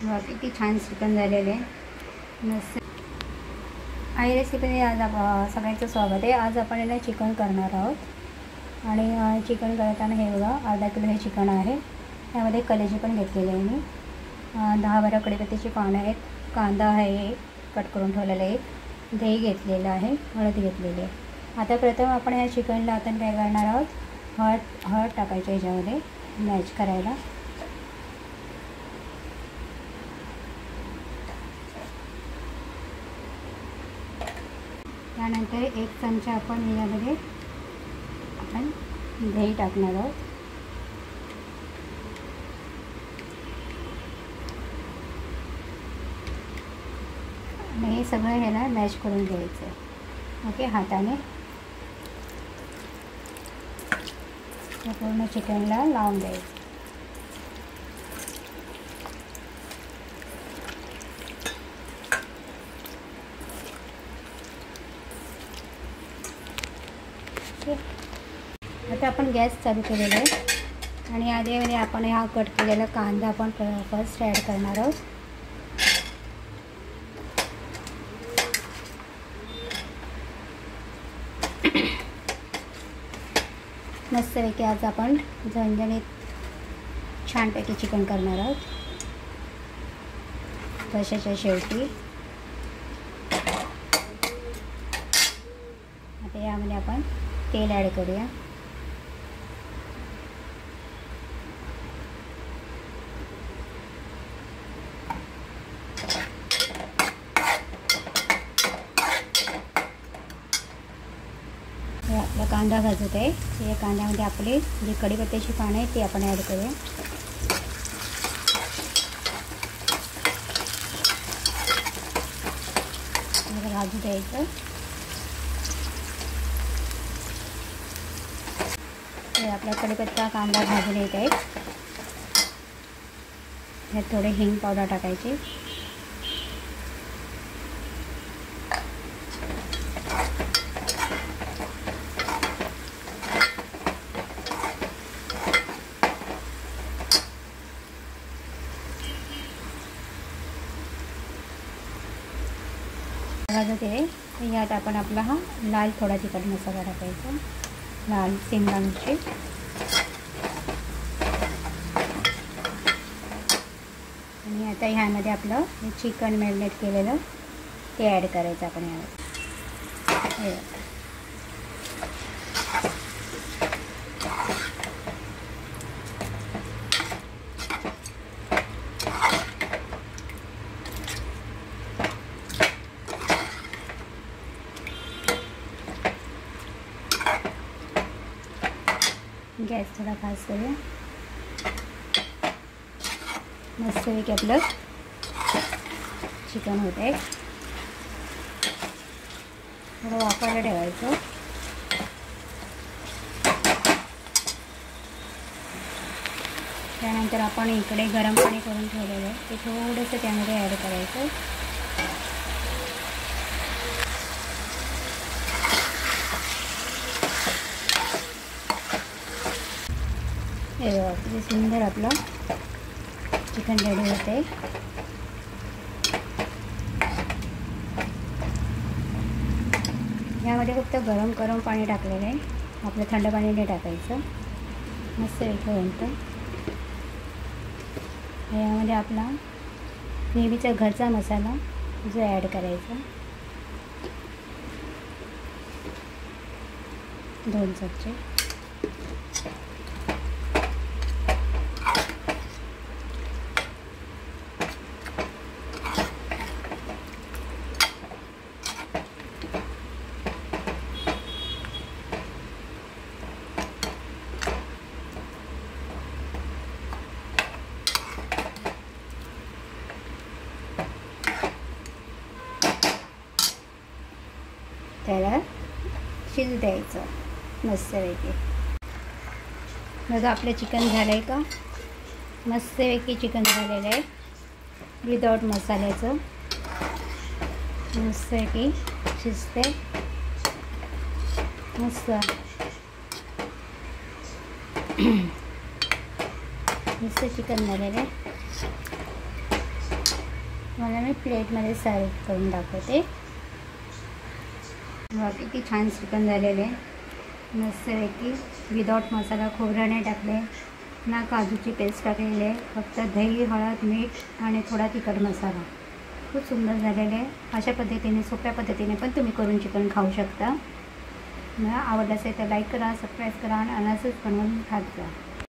किती छान चिकन झालेले मस्त. आई रेसिपीमध्ये आज सगळ्यांचं स्वागत आहे. आज आपण याला चिकन करणार आहोत आणि चिकन करताना हे बघा अर्धा किलो हे चिकन आहे. त्यामध्ये कलेजी पण घेतलेले आहे मी. 10-12 कढीपत्त्याची पानं आहेत. कांदा आहे कट करून ठेवलेला आहे. दही घेतलेलं आहे. हळद घेतलेली आहे. आता प्रथम आपण या चिकनला आता काय करणार आहोत, हळद टाकायची याच्यामध्ये मॅच करायला. त्यानंतर 1 चमचा आपण यामध्ये दही टाकणार आहोत. आणि हे सगळं ह्याला मॅश करून घ्यायचं ओके हाताने. पूर्ण चिकनला लावून द्यायचं. आता आपण गॅस चालू केलेला आहे आणि आधी आपण हा कट केलेला कांदा आपण फर्स्ट ॲड करणार आहोत. मस्तपैकी आज आपण झणझणीत छानपैकी चिकन करणार आहोत. वर्षाच्या शेवटी आता यामध्ये आपण तेल ॲड करूया. आपला कांदा भाजत आहे. या कांद्यामध्ये आपले जे कढीपत्त्याची पानं आहेत ते आपण ॲड करूया. भाजू द्यायचं. आपला कढीपत्ता कांदा भाजून येत आहे. यात थोडे हिंग पावडर टाकायची. भाजत आहे यात आपण आपला हा लाल थोडा तिखट मसाला टाकायचा. लाल शिमला मिरची आणि आता ह्यामध्ये आपलं चिकन मॅरिनेट केलेलं ते ॲड करायचं आपण यामध्ये. गॅस थोडा फास्ट करूया. मस्तपैकी आपलं चिकन होत आहे. थोडं वाफायला ठेवायचं. त्यानंतर आपण इकडे गरम पाणी करून ठेवलेलं आहे ते थोडंसं त्यामध्ये ॲड करायचं. हे किती सुंदर आपलं चिकन रेडी होते. यामध्ये फक्त गरम पाणी टाकलेलं आहे. आपलं थंड पाणी नाही टाकायचं. मस्त एक होतं. यामध्ये आपला नेहमीचा घरचा मसाला जो ॲड करायचा 2 चमचे. त्याला शिजू द्यायचं मस्तपैकी. बघा आपलं चिकन झालं आहे का. मस्तपैकी चिकन झालेलं आहे विदाउट मसाल्याचं. मस्तपैकी शिजते मस्त. मस्त चिकन झालेलं आहे. मला मी प्लेटमध्ये सर्व करून दाखवते. बघा किती छान चिकन झालेले आहे. मस्तपैकी विदाउट मसाला, खोबरं नाही टाकले ना, काजूची पेस्ट टाकलेली आहे. फक्त दही, हळद, मीठ आणि थोडा तिखट मसाला. खूप सुंदर झालेले आहे. अशा पद्धतीने, सोप्या पद्धतीने पण तुम्ही करून चिकन खाऊ शकता. मला आवडलं असेल तर लाईक करा, सबस्क्राईब करा आणि असंच बनवून खात जा.